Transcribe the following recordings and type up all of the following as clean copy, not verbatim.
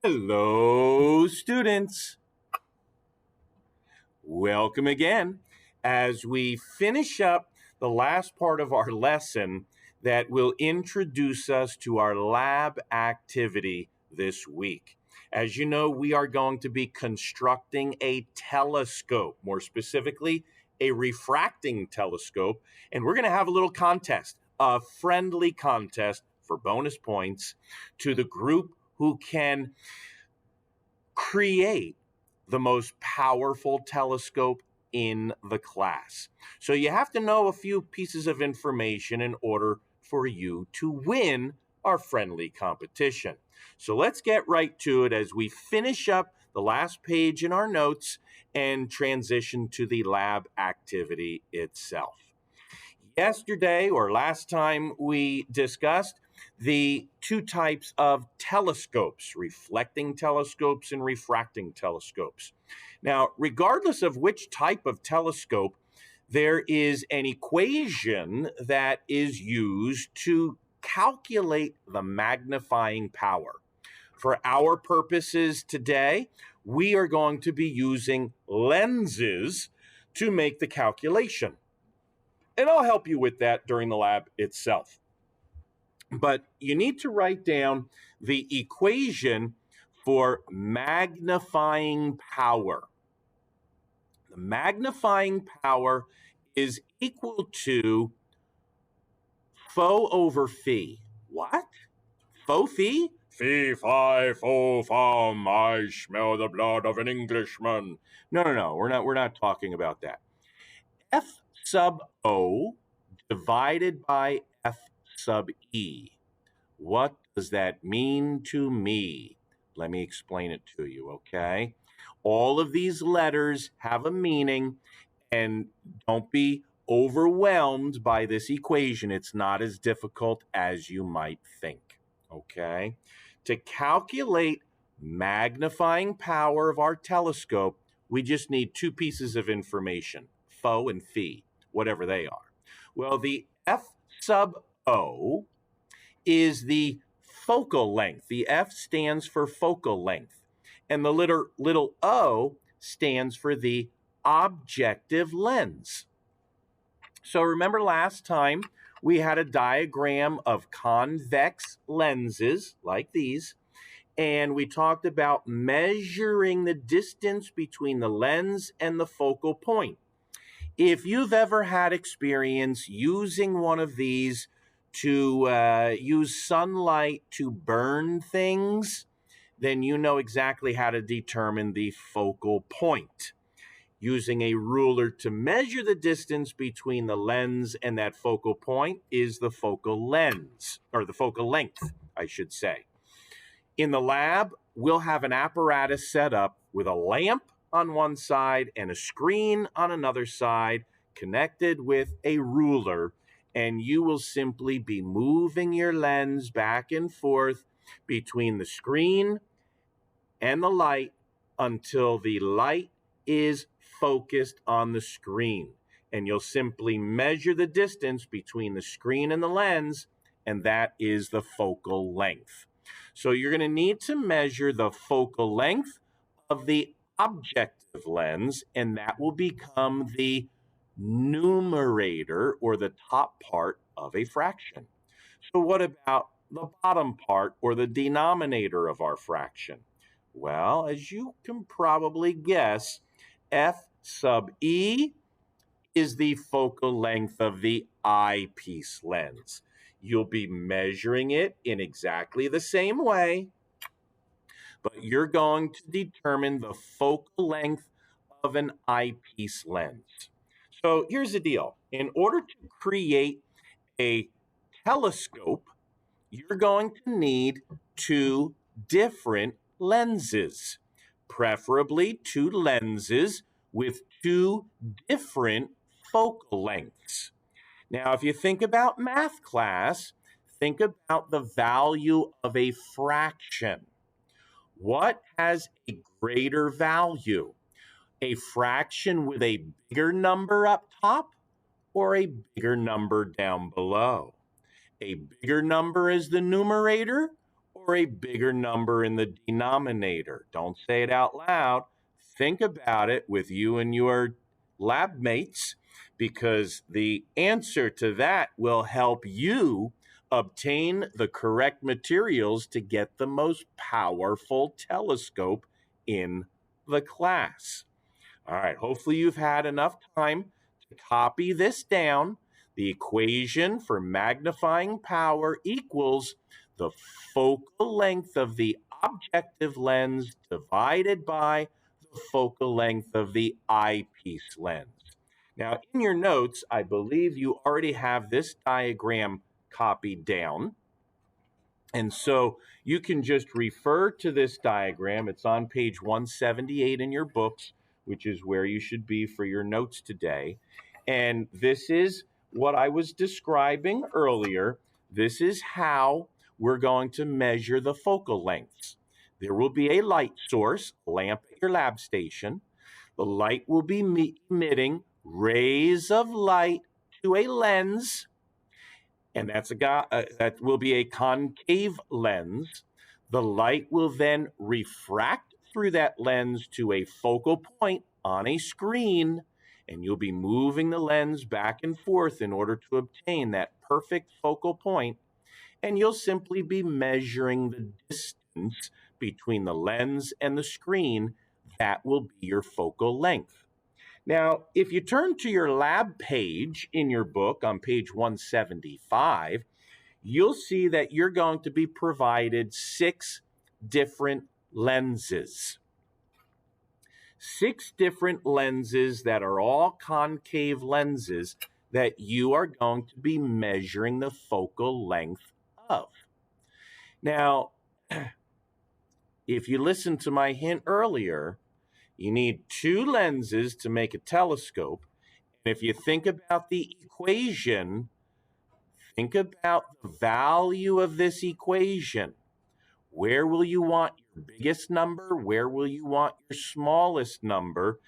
Hello, students. Welcome again as we finish up the last part of our lesson that will introduce us to our lab activity this week. As you know, we are going to be constructing a telescope, more specifically, a refracting telescope, and we're going to have a little contest, a friendly contest for bonus points to the group who can create the most powerful telescope in the class. So you have to know a few pieces of information in order for you to win our friendly competition. So let's get right to it as we finish up the last page in our notes and transition to the lab activity itself. Yesterday or last time we discussed the two types of telescopes, reflecting telescopes and refracting telescopes. Now, regardless of which type of telescope, there is an equation that is used to calculate the magnifying power. For our purposes today, we are going to be using lenses to make the calculation. And I'll help you with that during the lab itself. But you need to write down the equation for magnifying power. The magnifying power is equal to pho over phi. What? Pho phi? Fee, fi, fo, fum, I smell the blood of an Englishman. No. We're not talking about that. F sub O divided by F sub E. What does that mean to me? Let me explain it to you, okay? All of these letters have a meaning, and don't be overwhelmed by this equation. It's not as difficult as you might think, okay? To calculate magnifying power of our telescope, we just need two pieces of information, pho and phi, whatever they are. Well, the F sub O is the focal length. The F stands for focal length, and the little o stands for the objective lens. So remember last time we had a diagram of convex lenses like these, and we talked about measuring the distance between the lens and the focal point. If you've ever had experience using one of these to use sunlight to burn things, then you know exactly how to determine the focal point. Using a ruler to measure the distance between the lens and that focal point is the focal lens, or the focal length, I should say. In the lab, we'll have an apparatus set up with a lamp on one side and a screen on another side connected with a ruler, and you will simply be moving your lens back and forth between the screen and the light until the light is focused on the screen. And you'll simply measure the distance between the screen and the lens, and that is the focal length. So you're going to need to measure the focal length of the objective lens, and that will become the numerator or the top part of a fraction. So what about the bottom part or the denominator of our fraction? Well, as you can probably guess, F sub E is the focal length of the eyepiece lens. You'll be measuring it in exactly the same way, but you're going to determine the focal length of an eyepiece lens. So here's the deal. In order to create a telescope, you're going to need two different lenses, preferably two lenses with two different focal lengths. Now, if you think about math class, think about the value of a fraction. What has a greater value? A fraction with a bigger number up top or a bigger number down below? A bigger number as the numerator or a bigger number in the denominator? Don't say it out loud. Think about it with you and your lab mates, because the answer to that will help you obtain the correct materials to get the most powerful telescope in the class. All right, hopefully you've had enough time to copy this down. The equation for magnifying power equals the focal length of the objective lens divided by the focal length of the eyepiece lens. Now, in your notes, I believe you already have this diagram copied down. And so you can just refer to this diagram. It's on page 178 in your books, which is where you should be for your notes today. And this is what I was describing earlier. This is how we're going to measure the focal lengths. There will be a light source, lamp at your lab station. The light will be emitting rays of light to a lens, and that will be a concave lens. The light will then refract through that lens to a focal point on a screen, and you'll be moving the lens back and forth in order to obtain that perfect focal point, and you'll simply be measuring the distance between the lens and the screen. That will be your focal length. Now, if you turn to your lab page in your book on page 175, you'll see that you're going to be provided 6 different lenses. 6 different lenses that are all concave lenses that you are going to be measuring the focal length of. Now, if you listened to my hint earlier, you need 2 lenses to make a telescope. And if you think about the equation, think about the value of this equation. Where will you want your biggest number? Where will you want your smallest number?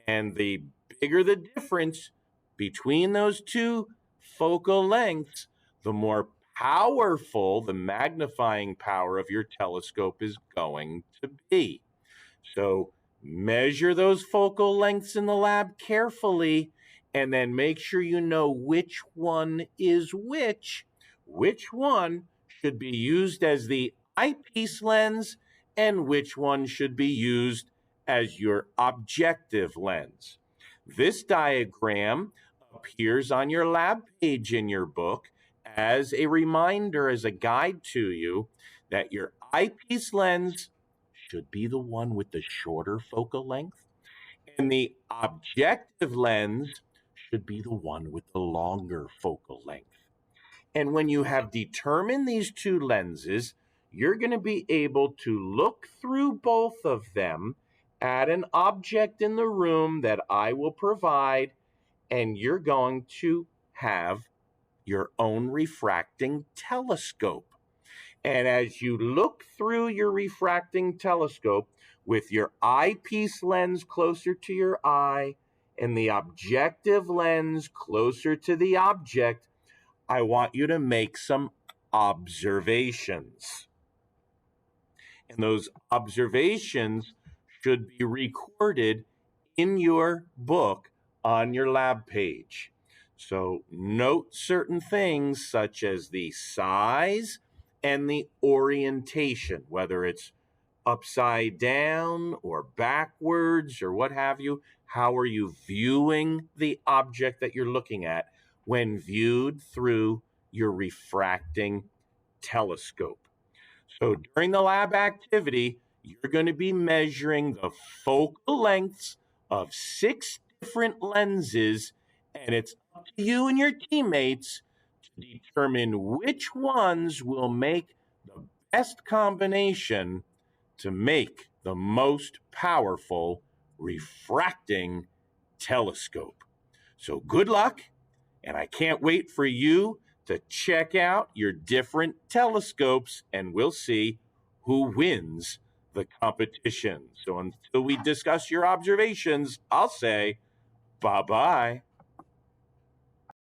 And the bigger the difference between those 2 focal lengths, the more powerful the magnifying power of your telescope is going to be. So measure those focal lengths in the lab carefully, and then make sure you know which one is which. Which one should be used as the eyepiece lens, and which one should be used as your objective lens. This diagram appears on your lab page in your book as a reminder, as a guide to you, that your eyepiece lens should be the one with the shorter focal length, and the objective lens should be the one with the longer focal length. And when you have determined these 2 lenses, you're going to be able to look through both of them at an object in the room that I will provide, and you're going to have your own refracting telescope. And as you look through your refracting telescope with your eyepiece lens closer to your eye and the objective lens closer to the object, I want you to make some observations. And those observations should be recorded in your book on your lab page. So note certain things such as the size and the orientation, whether it's upside down or backwards or what have you. How are you viewing the object that you're looking at when viewed through your refracting telescope? So during the lab activity, you're going to be measuring the focal lengths of 6 different lenses, and it's up to you and your teammates to determine which ones will make the best combination to make the most powerful refracting telescope. So good luck, and I can't wait for you to check out your different telescopes, and we'll see who wins the competition. So until we discuss your observations, I'll say bye-bye.